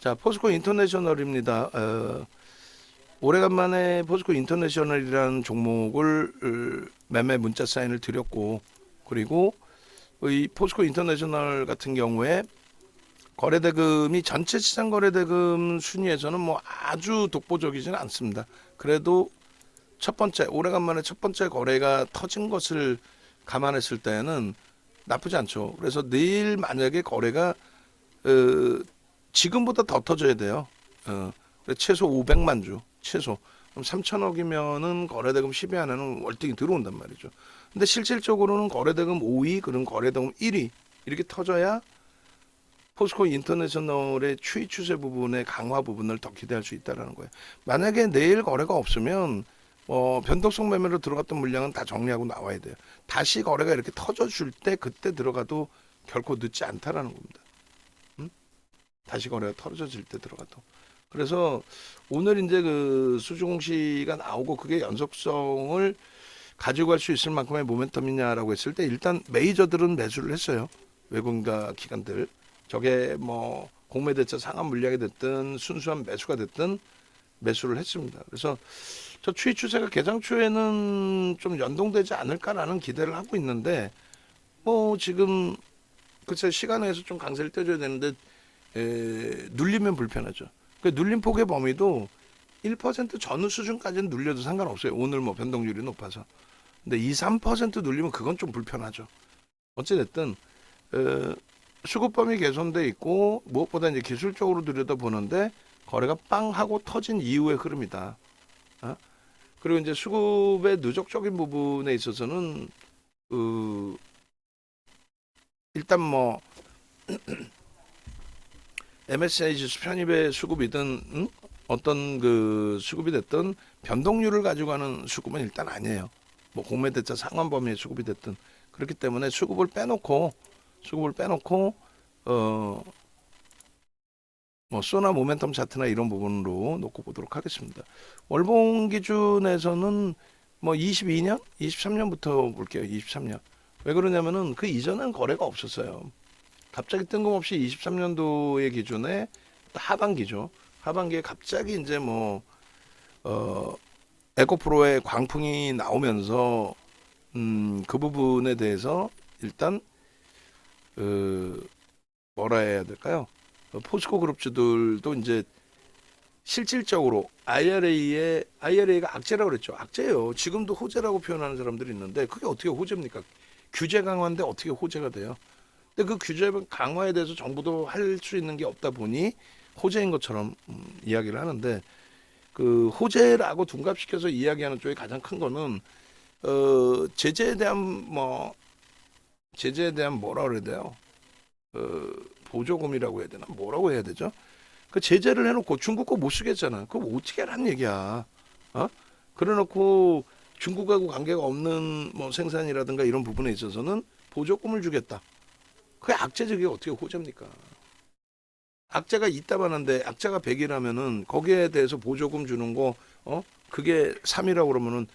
자, 포스코 인터내셔널입니다. 오래간만에 포스코 인터내셔널이라는 종목을 매매 문자 사인을 드렸고, 그리고 이 포스코 인터내셔널 같은 경우에 거래대금이 전체 시장 거래대금 순위에서는 뭐 아주 독보적이지는 않습니다. 그래도 첫 번째, 오래간만에 첫 번째 거래가 터진 것을 감안했을 때는 나쁘지 않죠. 그래서 내일 만약에 거래가 지금보다 더 터져야 돼요. 최소 500만 주, 최소. 그럼 3천억이면은 거래대금 10위 안에는 월등히 들어온단 말이죠. 근데 실질적으로는 거래대금 5위, 그런 거래대금 1위 이렇게 터져야 포스코 인터내셔널의 추이 추세 부분의 강화 부분을 더 기대할 수 있다라는 거예요. 만약에 내일 거래가 없으면 변동성 매매로 들어갔던 물량은 다 정리하고 나와야 돼요. 다시 거래가 이렇게 터져줄 때 그때 들어가도 결코 늦지 않다라는 겁니다. 다시 거래가 털어질 때 들어가도. 그래서 오늘 이제 그 수주 공시가 나오고 그게 연속성을 가지고 갈 수 있을 만큼의 모멘텀이냐라고 했을 때 일단 메이저들은 매수를 했어요. 외국인과 기관들. 저게 뭐 공매대차 상한 물량이 됐든 순수한 매수가 됐든 매수를 했습니다. 그래서 저 추이 추세가 개장 초에는 좀 연동되지 않을까라는 기대를 하고 있는데 뭐 지금 글쎄 시간에서 좀 강세를 떼줘야 되는데 눌리면 불편하죠. 그 눌림 폭의 범위도 1% 전후 수준까지는 눌려도 상관없어요. 오늘 뭐 변동률이 높아서. 근데 2, 3% 눌리면 그건 좀 불편하죠. 어찌됐든 수급범위 개선돼 있고 무엇보다 이제 기술적으로 들여다보는데 거래가 빵 하고 터진 이후의 흐름이다. 그리고 이제 수급의 누적적인 부분에 있어서는 일단 뭐 MSCI 지수 편입의 수급이든 어떤 그 수급이 됐든 변동률을 가지고 가는 수급은 일단 아니에요. 뭐 공매대차 상환 범위의 수급이 됐든 그렇기 때문에 수급을 빼놓고 뭐 소나 모멘텀 차트나 이런 부분으로 놓고 보도록 하겠습니다. 월봉 기준에서는 뭐 22년, 23년부터 볼게요. 23년. 왜 그러냐면은 그 이전엔 거래가 없었어요. 갑자기 뜬금없이 23년도의 기준에 하반기죠. 하반기에 갑자기 이제 뭐 에코프로의 광풍이 나오면서 그 부분에 대해서 일단 뭐라 해야 될까요? 포스코 그룹주들도 이제 실질적으로 IRA가 악재라고 그랬죠. 악재예요. 지금도 호재라고 표현하는 사람들이 있는데 그게 어떻게 호재입니까? 규제 강화인데 어떻게 호재가 돼요? 근데 그 규제 강화에 대해서 정부도 할 수 있는 게 없다 보니 호재인 것처럼 이야기를 하는데 그 호재라고 둔갑시켜서 이야기하는 쪽이 가장 큰 거는 제재에 대한 뭐라 그래야 돼요? 보조금이라고 해야 되나? 뭐라고 해야 되죠? 그 제재를 해놓고 중국 거 못 쓰겠잖아. 그럼 어떻게 하라는 얘기야? 그래놓고 중국하고 관계가 없는 뭐 생산이라든가 이런 부분에 있어서는 보조금을 주겠다. 그게 악재적이 어떻게 호재입니까? 악재가 있다마는데 악재가 100이라면은 거기에 대해서 보조금 주는 거 그게 3이라고 그러면은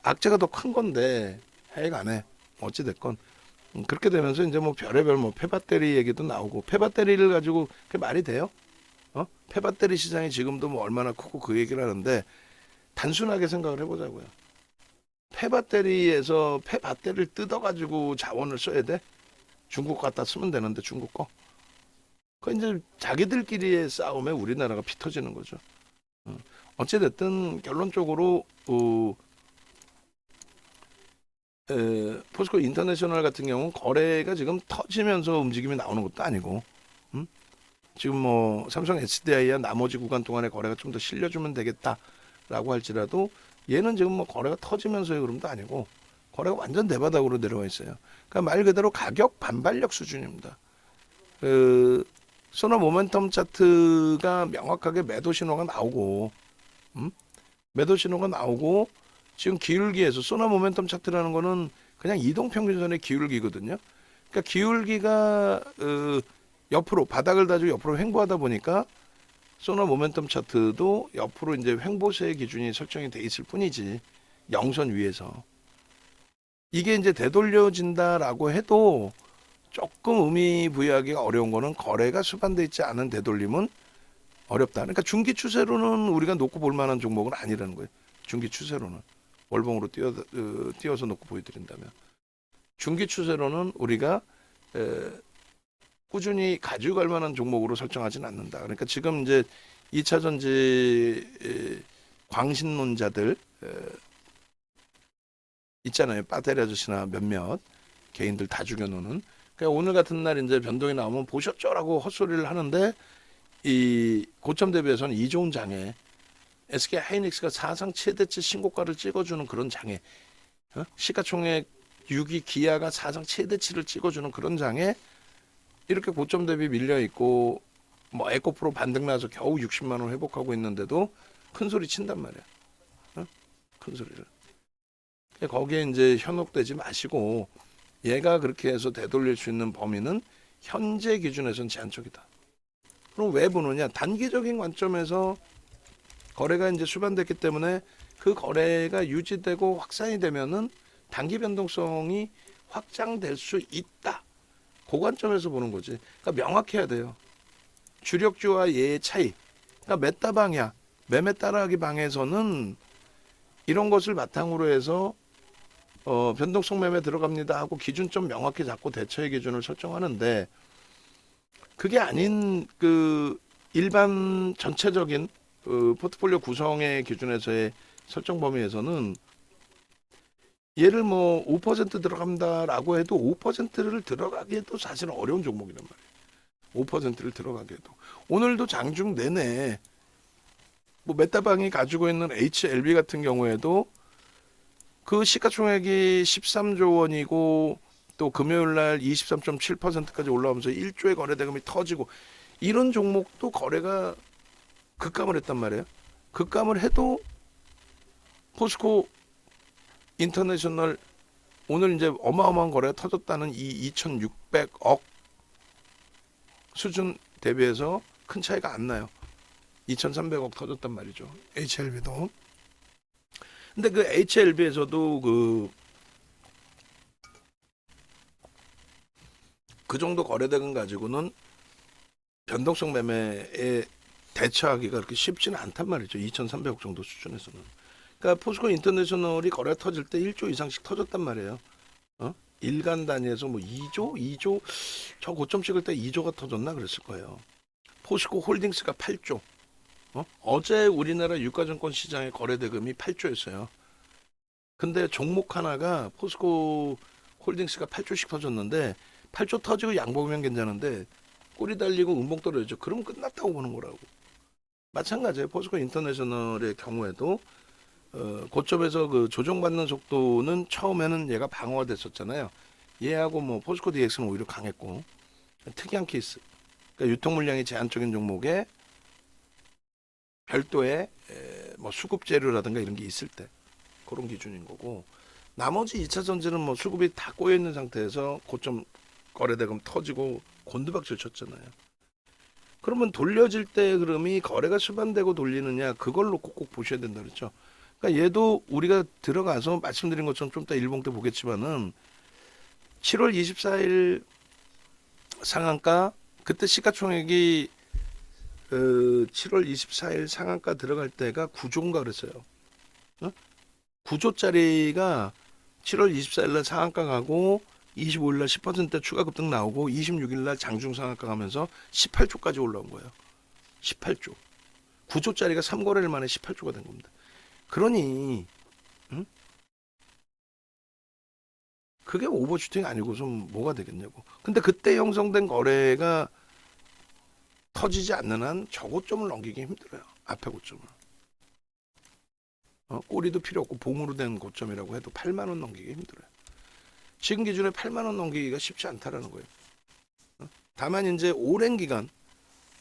악재가 더 큰 건데 해가 안 해. 어찌 됐건 그렇게 되면서 이제 뭐 별의별 뭐 폐배터리 얘기도 나오고 폐배터리를 가지고 그게 말이 돼요? 폐배터리 시장이 지금도 뭐 얼마나 크고 그 얘기를 하는데 단순하게 생각을 해보자고요. 폐배터리에서 폐배터리를 뜯어가지고 자원을 써야 돼? 중국 갖다 쓰면 되는데 중국 거. 그 이제 자기들끼리의 싸움에 우리나라가 피 터지는 거죠. 어찌됐든 결론적으로 포스코 인터내셔널 같은 경우는 거래가 지금 터지면서 움직임이 나오는 것도 아니고 지금 뭐 삼성 SDI야 나머지 구간 동안에 거래가 좀 더 실려주면 되겠다라고 할지라도 얘는 지금 뭐 거래가 터지면서의 흐름도 아니고 거래가 완전 내바닥으로 내려와 있어요. 그러니까 말 그대로 가격 반발력 수준입니다. 소나 모멘텀 차트가 명확하게 매도 신호가 나오고 매도 신호가 나오고 지금 기울기에서 소나 모멘텀 차트라는 거는 그냥 이동 평균선의 기울기거든요. 그러니까 기울기가 옆으로 바닥을 다지고 옆으로 횡보하다 보니까 소나 모멘텀 차트도 옆으로 이제 횡보세의 기준이 설정이 돼 있을 뿐이지 영선 위에서 이게 이제 되돌려진다라고 해도 조금 의미 부여하기가 어려운 거는 거래가 수반돼 있지 않은 되돌림은 어렵다. 그러니까 중기 추세로는 우리가 놓고 볼 만한 종목은 아니라는 거예요. 중기 추세로는 월봉으로 띄어서 놓고 보여드린다면 중기 추세로는 우리가 꾸준히 가지고 갈 만한 종목으로 설정하지는 않는다. 그러니까 지금 이제 2차 전지 광신론자들 있잖아요. 빠테리 아저씨나 몇몇 개인들 다 죽여놓는. 그러니까 오늘 같은 날 이제 변동이 나오면 보셨죠라고 헛소리를 하는데 이 고점 대비해서는 이 좋은 장에 SK 하이닉스가 사상 최대치 신고가를 찍어주는 그런 장에 시가총액 6위 기아가 사상 최대치를 찍어주는 그런 장에 이렇게 고점 대비 밀려 있고 뭐 에코프로 반등 나서 겨우 60만 원 회복하고 있는데도 큰 소리 친단 말이야. 큰 소리를. 거기에 이제 현혹되지 마시고 얘가 그렇게 해서 되돌릴 수 있는 범위는 현재 기준에서는 제한적이다. 그럼 왜 보느냐? 단기적인 관점에서 거래가 이제 수반됐기 때문에 그 거래가 유지되고 확산이 되면은 단기 변동성이 확장될 수 있다. 그 관점에서 보는 거지. 그러니까 명확해야 돼요. 주력주와 얘의 차이. 그러니까 메타방야, 매매 따라하기 방에서는 이런 것을 바탕으로 해서 변동성 매매 들어갑니다 하고 기준점 명확히 잡고 대처의 기준을 설정하는데 그게 아닌 그 일반 전체적인 포트폴리오 구성의 기준에서의 설정 범위에서는 얘를 뭐 5% 들어간다라고 해도 5%를 들어가기에도 사실은 어려운 종목이란 말이에요. 5%를 들어가기에도. 오늘도 장중 내내 뭐 메타방이 가지고 있는 HLB 같은 경우에도 그 시가총액이 13조 원이고 또 금요일 날 23.7%까지 올라오면서 1조의 거래 대금이 터지고 이런 종목도 거래가 급감을 했단 말이에요. 급감을 해도 포스코 인터내셔널 오늘 이제 어마어마한 거래가 터졌다는 이 2,600억 수준 대비해서 큰 차이가 안 나요. 2,300억 터졌단 말이죠. HLB도. 근데 그 HLB에서도 그 정도 거래대금 가지고는 변동성 매매에 대처하기가 그렇게 쉽지는 않단 말이죠. 2,300억 정도 수준에서는. 그러니까 포스코 인터내셔널이 거래 터질 때 1조 이상씩 터졌단 말이에요. 일간 단위에서 뭐 2조 저 고점 찍을 때 2조가 터졌나 그랬을 거예요. 포스코 홀딩스가 8조. 어제 우리나라 유가증권 시장의 거래 대금이 8조였어요. 근데 종목 하나가 포스코 홀딩스가 8조씩 터졌는데 8조 터지고 양보면 괜찮은데 꼬리 달리고 음봉 떨어지죠. 그럼 끝났다고 보는 거라고. 마찬가지예요. 포스코 인터내셔널의 경우에도 고점에서 그 조정받는 속도는 처음에는 얘가 방어가 됐었잖아요. 얘하고 뭐 포스코 DX는 오히려 강했고 특이한 케이스. 그러니까 유통 물량이 제한적인 종목에 별도의 뭐 수급 재료라든가 이런 게 있을 때 그런 기준인 거고 나머지 2차 전지는 뭐 수급이 다 꼬여 있는 상태에서 고점 거래대금 터지고 곤두박질 쳤잖아요. 그러면 돌려질 때 흐름이 거래가 수반되고 돌리느냐 그걸 놓고 꼭 보셔야 된다 그랬죠. 그러니까 얘도 우리가 들어가서 말씀드린 것처럼 좀 이따 일봉 때 보겠지만은 7월 24일 상한가 그때 시가총액이 7월 24일 상한가 들어갈 때가 9조인가 그랬어요. 9조짜리가 7월 24일 날 상한가 가고 25일 날 10% 추가 급등 나오고 26일 날 장중 상한가 가면서 18조까지 올라온 거예요. 18조. 9조짜리가 3거래일 만에 18조가 된 겁니다. 그러니 그게 오버슈팅 아니고서 뭐가 되겠냐고. 근데 그때 형성된 거래가 터지지 않는 한 저고점을 넘기기 힘들어요. 앞에 고점을. 꼬리도 필요 없고 봉으로 된 고점이라고 해도 8만 원 넘기기 힘들어요. 지금 기준에 8만 원 넘기기가 쉽지 않다라는 거예요. 다만 이제 오랜 기간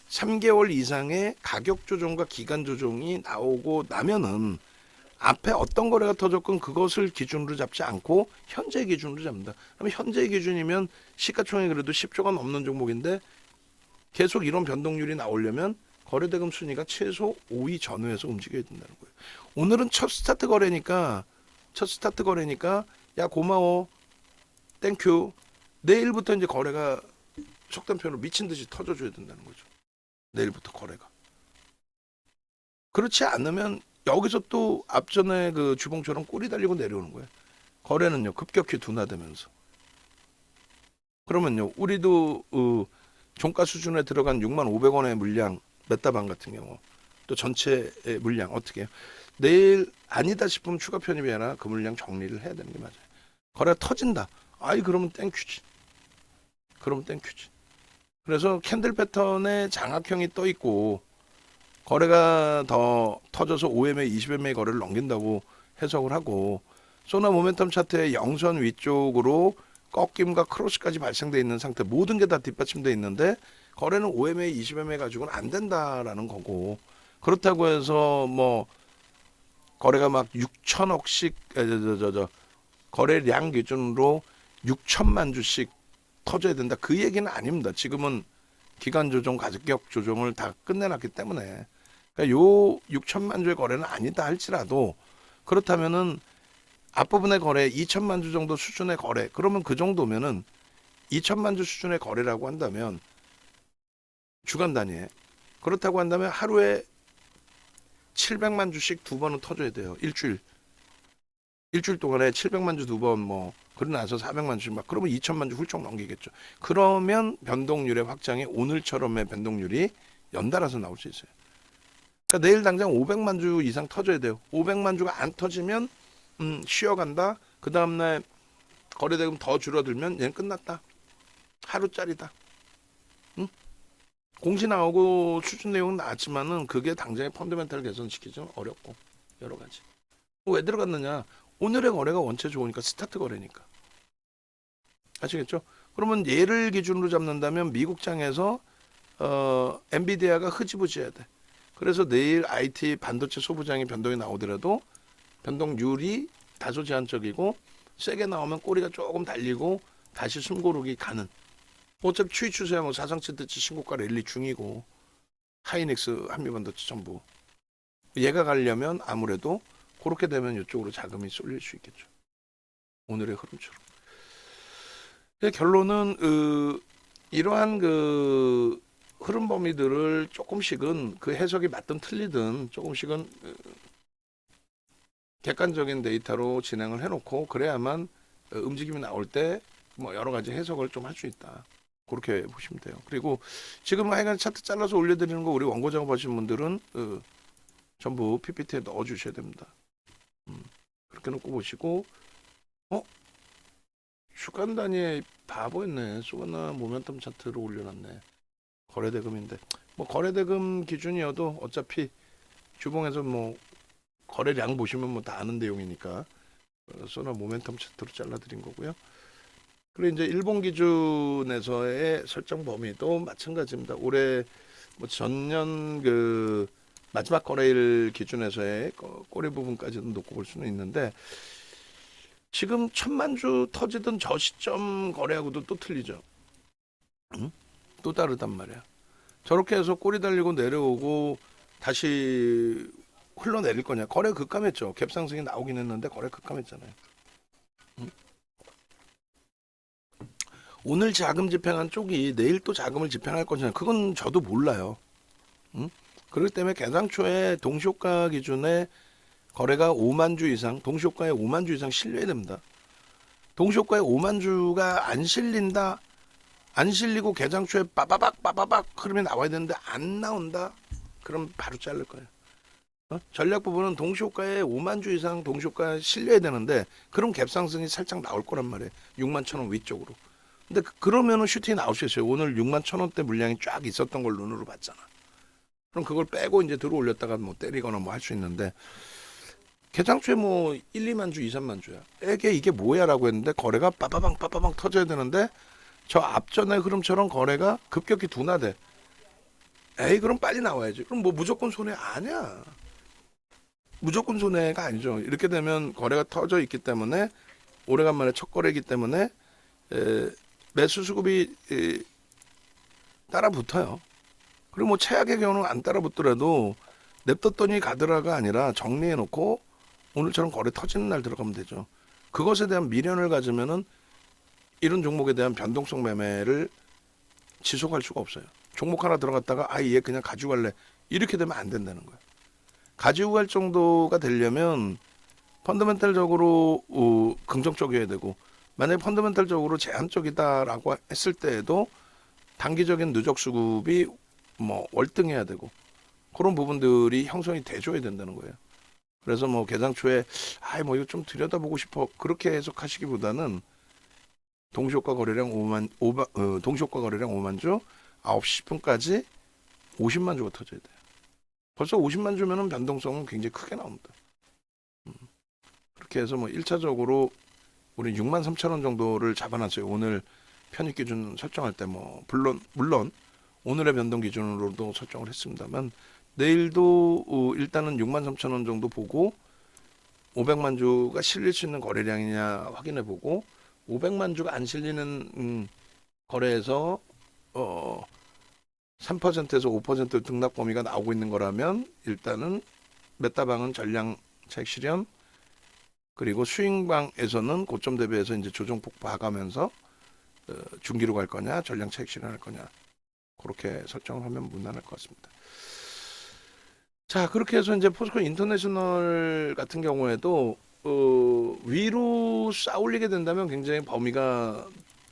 3개월 이상의 가격 조정과 기간 조정이 나오고 나면은 앞에 어떤 거래가 터졌건 그것을 기준으로 잡지 않고 현재 기준으로 잡는다. 그럼 현재 기준이면 시가총액이 그래도 10조가 넘는 종목인데 계속 이런 변동률이 나오려면 거래대금 순위가 최소 5위 전후에서 움직여야 된다는 거예요. 오늘은 첫 스타트 거래니까 야 고마워 땡큐 내일부터 이제 거래가 속된 표현으로 미친 듯이 터져줘야 된다는 거죠. 내일부터 거래가 그렇지 않으면 여기서 또 앞전에 그 주봉처럼 꼬리 달리고 내려오는 거예요. 거래는요 급격히 둔화되면서. 그러면요 우리도 종가 수준에 들어간 6만 500원의 물량 메타방 같은 경우 또 전체 물량 어떻게 해요? 내일 아니다 싶으면 추가 편입이 아니라 그 물량 정리를 해야 되는 게 맞아요. 거래가 터진다. 아이 그러면 땡큐지. 그러면 땡큐지. 그래서 캔들 패턴에 장악형이 떠 있고 거래가 더 터져서 5MA, 20MA 거래를 넘긴다고 해석을 하고 소나 모멘텀 차트의 영선 위쪽으로 꺾임과 크로스까지 발생돼 있는 상태 모든 게 다 뒷받침돼 있는데 거래는 5MA, 20MA 가지고는 안 된다라는 거고 그렇다고 해서 뭐 거래가 막 6천억씩 거래량 기준으로 6천만 주씩 터져야 된다 그 얘기는 아닙니다. 지금은 기간 조정, 가격 조정을 다 끝내놨기 때문에 그러니까 요 6천만 주의 거래는 아니다 할지라도 그렇다면은 앞부분의 거래 2천만 주 정도 수준의 거래 그러면 그 정도면은 2천만 주 수준의 거래라고 한다면 주간 단위에 그렇다고 한다면 하루에 700만 주씩 두 번은 터져야 돼요. 일주일 동안에 700만 주 두 번 뭐 그러고 나서 400만 주씩 막 그러면 2천만 주 훌쩍 넘기겠죠. 그러면 변동률의 확장이 오늘처럼의 변동률이 연달아서 나올 수 있어요. 그러니까 내일 당장 500만 주 이상 터져야 돼요. 500만 주가 안 터지면 쉬어간다. 그 다음날 거래대금 더 줄어들면 얘는 끝났다. 하루짜리다. 응? 공시 나오고 수준 내용은 나왔지만은 그게 당장의 펀더멘탈 개선시키죠. 어렵고 여러 가지. 왜 들어갔느냐? 오늘의 거래가 원체 좋으니까 스타트 거래니까. 아시겠죠? 그러면 얘를 기준으로 잡는다면 미국장에서 엔비디아가 흐지부지해야 돼. 그래서 내일 IT 반도체 소부장이 변동이 나오더라도 변동률이 다소 제한적이고 세게 나오면 꼬리가 조금 달리고 다시 숨고르기 가는. 어차피 추이 추세야 뭐 사상치듯이 신고가 랠리 중이고 하이닉스 한미반도체 전부 얘가 가려면 아무래도 그렇게 되면 이쪽으로 자금이 쏠릴 수 있겠죠. 오늘의 흐름처럼. 결론은 이러한 그 흐름 범위들을 조금씩은 그 해석이 맞든 틀리든 조금씩은 객관적인 데이터로 진행을 해놓고 그래야만 움직임이 나올 때 뭐 여러 가지 해석을 좀 할 수 있다. 그렇게 보시면 돼요. 그리고 지금 하여간 차트 잘라서 올려드리는 거 우리 원고 작업하시는 분들은 전부 PPT에 넣어주셔야 됩니다. 그렇게 놓고 보시고 주간 단위에 바보였네. 소나 모멘텀 차트로 올려놨네. 거래대금인데 뭐 거래대금 기준이어도 어차피 주봉에서 뭐 거래량 보시면 뭐 다 아는 내용이니까 소나 모멘텀 차트로 잘라드린 거고요. 그리고 이제 일본 기준에서의 설정 범위도 마찬가지입니다. 올해 뭐 전년 그 마지막 거래일 기준에서의 꼬리 부분까지도 놓고 볼 수는 있는데 지금 1000만 주 터지던 저 시점 거래하고도 또 틀리죠. 응? 또 다르단 말이야. 저렇게 해서 꼬리 달리고 내려오고 다시 흘러내릴 거냐. 거래 급감했죠. 갭 상승이 나오긴 했는데 거래 급감했잖아요. 응? 오늘 자금 집행한 쪽이 내일 또 자금을 집행할 거냐. 그건 저도 몰라요. 응? 그렇기 때문에 개장초에 동시효과 기준에 거래가 5만 주 이상, 동시효과에 5만 주 이상 실려야 됩니다. 동시효과에 5만 주가 안 실린다, 안 실리고 개장초에 빠바박 흐름이 나와야 되는데 안 나온다, 그럼 바로 자를 거예요. 전략 부분은 동시효과에 5만 주 이상 동시효과에 실려야 되는데 그럼 갭상승이 살짝 나올 거란 말이에요. 6만 1,000원 위쪽으로. 근데 그러면은 슈팅이 나올 수 있어요. 오늘 6만 1,000원대 물량이 쫙 있었던 걸 눈으로 봤잖아. 그럼 그걸 빼고 이제 들어 올렸다가 뭐 때리거나 뭐 할 수 있는데 개장초에 뭐 1, 2만 주, 2, 3만 주야. 이게 뭐야라고 했는데 거래가 빠바방 터져야 되는데 저 앞전의 흐름처럼 거래가 급격히 둔화돼. 그럼 빨리 나와야지. 그럼 뭐 무조건 손해 아니야. 무조건 손해가 아니죠. 이렇게 되면 거래가 터져 있기 때문에 오래간만에 첫 거래이기 때문에 매수 수급이 따라 붙어요. 그리고 뭐 최악의 경우는 안 따라 붙더라도 냅뒀더니 가더라가 아니라 정리해놓고 오늘처럼 거래 터지는 날 들어가면 되죠. 그것에 대한 미련을 가지면은 이런 종목에 대한 변동성 매매를 지속할 수가 없어요. 종목 하나 들어갔다가 얘 그냥 가져갈래 이렇게 되면 안 된다는 거예요. 가지고 갈 정도가 되려면 펀더멘탈적으로 긍정적이어야 되고, 만약에 펀더멘탈적으로 제한적이다라고 했을 때에도 단기적인 누적 수급이 뭐 월등해야 되고, 그런 부분들이 형성이 돼줘야 된다는 거예요. 그래서 뭐 개장 초에 뭐 이거 좀 들여다보고 싶어 그렇게 해석하시기보다는 동시효과 거래량 5만 주 9시 10분까지 50만 주가 터져야 돼요. 벌써 50만 주면은 변동성은 굉장히 크게 나옵니다. 그렇게 해서 뭐 1차적으로 우리 6만 3천 원 정도를 잡아놨어요. 오늘 편입 기준 설정할 때 뭐 물론 오늘의 변동 기준으로도 설정을 했습니다만, 내일도 일단은 6만 3천 원 정도 보고 500만 주가 실릴 수 있는 거래량이냐 확인해 보고, 500만 주가 안 실리는 거래에서 3%에서 5% 등락 범위가 나오고 있는 거라면 일단은 메타방은 전량 차익 실현, 그리고 스윙방에서는 고점 대비해서 이제 조정폭 봐가면서 중기로 갈 거냐 전량 차익 실현할 거냐, 그렇게 설정을 하면 무난할 것 같습니다. 자, 그렇게 해서 이제 포스코 인터내셔널 같은 경우에도 위로 쌓올리게 된다면 굉장히 범위가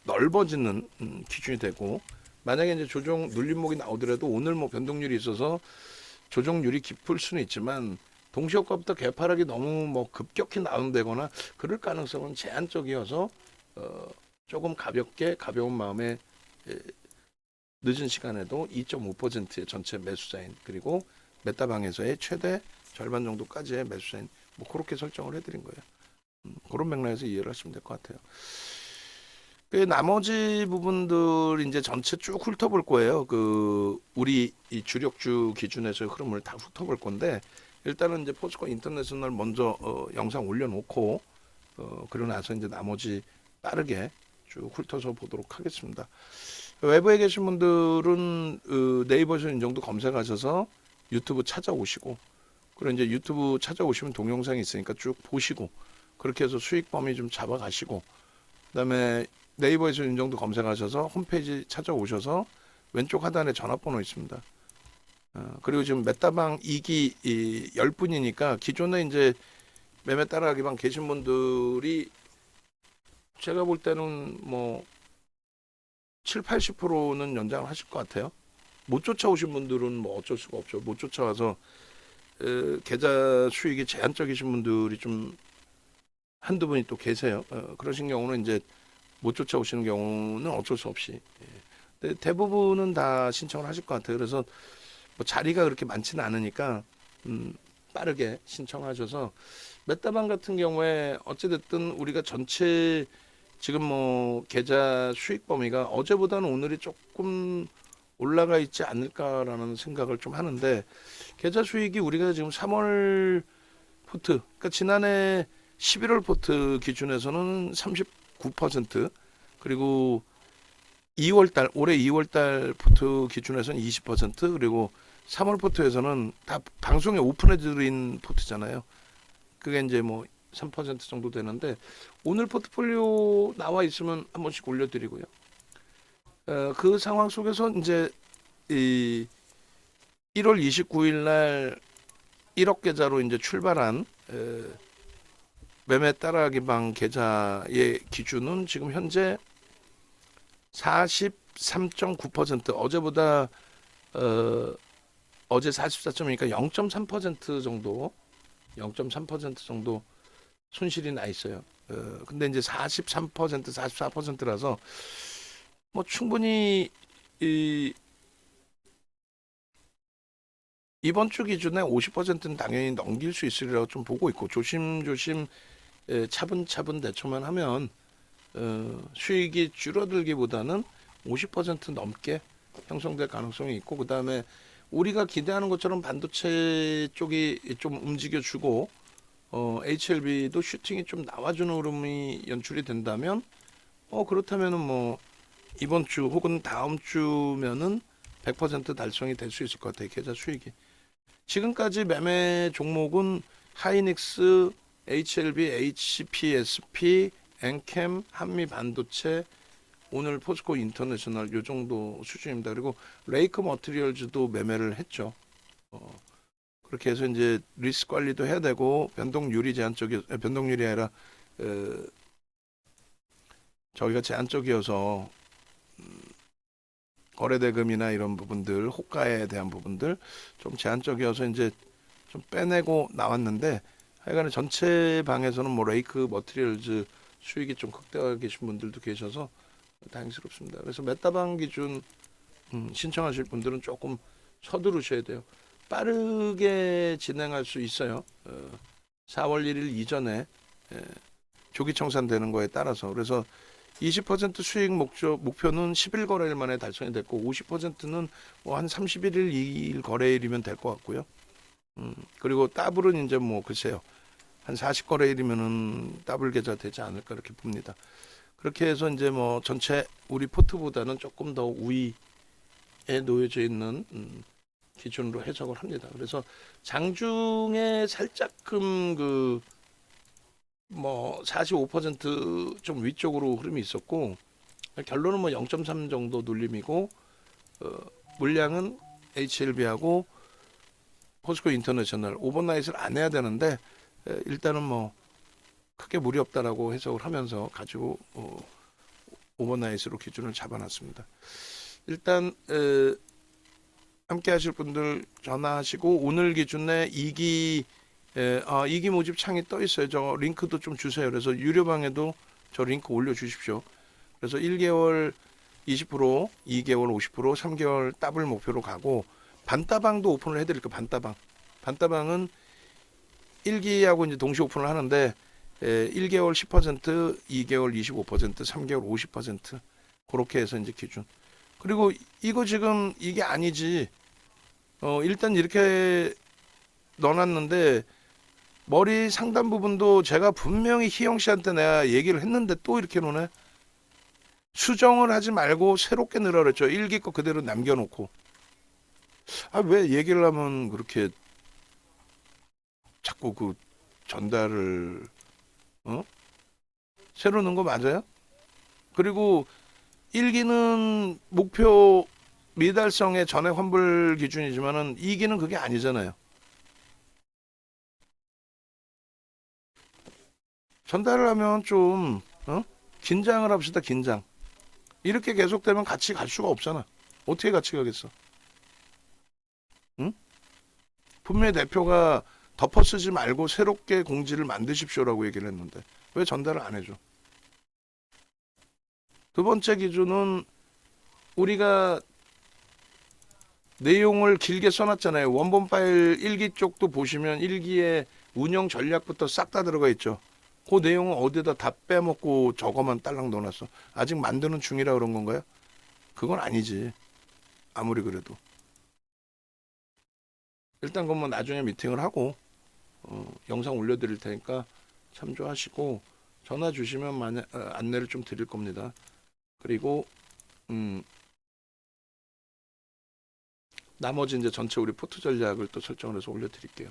넓어지는 기준이 되고, 만약에 이제 조정 눌림목이 나오더라도 오늘 뭐 변동률이 있어서 조정률이 깊을 수는 있지만 동시효과부터 개파락이 너무 뭐 급격히 나온다거나 그럴 가능성은 제한적이어서 조금 가벼운 마음에 늦은 시간에도 2.5%의 전체 매수사인, 그리고 메타방에서의 최대 절반 정도까지의 매수사인, 뭐 그렇게 설정을 해드린 거예요. 그런 맥락에서 이해를 하시면 될 것 같아요. 그 나머지 부분들 이제 전체 쭉 훑어볼 거예요. 그 우리 이 주력주 기준에서의 흐름을 다 훑어볼 건데, 일단은 이제 포스코 인터내셔널 먼저 영상 올려놓고 그러고 나서 이제 나머지 빠르게 쭉 훑어서 보도록 하겠습니다. 외부에 계신 분들은 네이버에서 인정도 검색하셔서 유튜브 찾아오시고, 그리고 이제 유튜브 찾아오시면 동영상이 있으니까 쭉 보시고, 그렇게 해서 수익 범위 좀 잡아가시고, 그다음에 네이버에서 인정도 검색하셔서 홈페이지 찾아오셔서 왼쪽 하단에 전화번호 있습니다. 그리고 지금 메타방 2기 10분이니까 기존에 이제 매매 따라가기방 계신 분들이 제가 볼 때는 뭐 7, 80%는 연장을 하실 것 같아요. 못 쫓아오신 분들은 뭐 어쩔 수가 없죠. 못 쫓아와서 계좌 수익이 제한적이신 분들이 좀 한두 분이 또 계세요. 그러신 경우는 이제 못 쫓아오시는 경우는 어쩔 수 없이. 근데 대부분은 다 신청을 하실 것 같아요. 그래서 뭐 자리가 그렇게 많지는 않으니까 빠르게 신청하셔서, 메타방 같은 경우에 어찌됐든 우리가 전체 지금 뭐 계좌 수익 범위가 어제보다는 오늘이 조금 올라가 있지 않을까라는 생각을 좀 하는데, 계좌 수익이 우리가 지금 3월 포트, 그러니까 지난해 11월 포트 기준에서는 39%, 그리고 2월달 올해 2월달 포트 기준에서는 20%, 그리고 3월 포트에서는 다 방송에 오픈해드린 포트잖아요. 그게 이제 뭐 3% 정도 되는데, 오늘 포트폴리오 나와 있으면 한 번씩 올려드리고요. 그 상황 속에서 이제 이 1월 29일 날 1억 계좌로 이제 출발한 매매 따라하기방 계좌의 기준은 지금 현재 43.9%, 어제보다 어제 44.2니까 0.3% 정도 0.3% 정도 손실이 나 있어요. 근데 이제 43%, 44%라서 뭐 충분히 이번 주 기준에 50%는 당연히 넘길 수 있으리라고 좀 보고 있고, 조심조심 차분차분 대처만 하면 수익이 줄어들기보다는 50% 넘게 형성될 가능성이 있고, 그 다음에 우리가 기대하는 것처럼 반도체 쪽이 좀 움직여주고 HLB도 슈팅이 좀 나와주는 흐름이 연출이 된다면 그렇다면은 뭐 이번 주 혹은 다음 주면은 100% 달성이 될 수 있을 것 같아요. 계좌 수익이. 지금까지 매매 종목은 하이닉스, HLB, HPSP, 엔캠, 한미반도체, 오늘 포스코 인터내셔널 요 정도 수준입니다. 그리고 레이크 머티리얼즈도 매매를 했죠. 그렇게 해서 이제 리스크 관리도 해야 되고 변동률이 제한적이 변동률이 아니라 어, 저희가 제한적이어서 거래대금이나 이런 부분들 호가에 대한 부분들 좀 제한적이어서 이제 좀 빼내고 나왔는데 하여간에 전체 방에서는 뭐 레이크 머티리얼즈 수익이 좀 극대화 계신 분들도 계셔서 다행스럽습니다. 그래서 메타방 기준 신청하실 분들은 조금 서두르셔야 돼요. 빠르게 진행할 수 있어요. 4월 1일 이전에 조기 청산되는 거에 따라서. 그래서 20% 수익 목표는 10일 거래일 만에 달성이 됐고 50%는 뭐 한 31일 2일 거래일이면 될 것 같고요. 그리고 더블은 이제 뭐 글쎄요. 한 40거래일이면은 더블 계좌 되지 않을까 이렇게 봅니다. 그렇게 해서 이제 뭐 전체 우리 포트보다는 조금 더 우위에 놓여져 있는 기준으로 해석을 합니다. 그래서 장중에 살짝금 그 뭐 45%좀 위쪽으로 흐름이 있었고 결론은 뭐 0.3 정도 눌림이고 물량은 HLB하고 포스코 인터내셔널 오버나잇을 안 해야 되는데 일단은 뭐 크게 무리 없다라고 해석을 하면서 가지고 오버나잇으로 기준을 잡아놨습니다. 일단 함께 하실 분들 전화하시고 오늘 기준에 2기 모집 창이 떠 있어요. 저 링크도 좀 주세요. 그래서 유료방에도 저 링크 올려주십시오. 그래서 1개월 20%, 2개월 50%, 3개월 더블 목표로 가고 반따방도 오픈을 해드릴게요. 반따방은 1기하고 이제 동시 오픈을 하는데 1개월 10%, 2개월 25%, 3개월 50% 그렇게 해서 이제 기준. 그리고 이거 지금 이게 아니지. 일단 이렇게 넣어놨는데 머리 상단 부분도 제가 분명히 희영 씨한테 내가 얘기를 했는데 또 이렇게 노네. 수정을 하지 말고 새롭게 넣으라 그랬죠. 1기 거 그대로 남겨놓고. 왜 얘기를 하면 그렇게 자꾸 그 전달을 새로 넣은 거 맞아요? 그리고 1기는 목표 미달성의 전액 환불 기준이지만은 2기는 그게 아니잖아요. 전달을 하면 좀 긴장을 합시다. 긴장. 이렇게 계속되면 같이 갈 수가 없잖아. 어떻게 같이 가겠어? 응? 분명히 대표가 덮어쓰지 말고 새롭게 공지를 만드십시오라고 얘기를 했는데 왜 전달을 안 해줘? 두 번째 기준은 우리가 내용을 길게 써놨잖아요. 원본 파일 1기 쪽도 보시면 1기에 운영 전략부터 싹 다 들어가 있죠. 그 내용은 어디다 다 빼먹고 저거만 딸랑 넣어놨어. 아직 만드는 중이라 그런 건가요? 그건 아니지. 아무리 그래도. 일단 그건 뭐 나중에 미팅을 하고 영상 올려드릴 테니까 참조하시고 전화 주시면 안내를 좀 드릴 겁니다. 그리고 나머지 이제 전체 우리 포트 전략을 또 설정을 해서 올려드릴게요.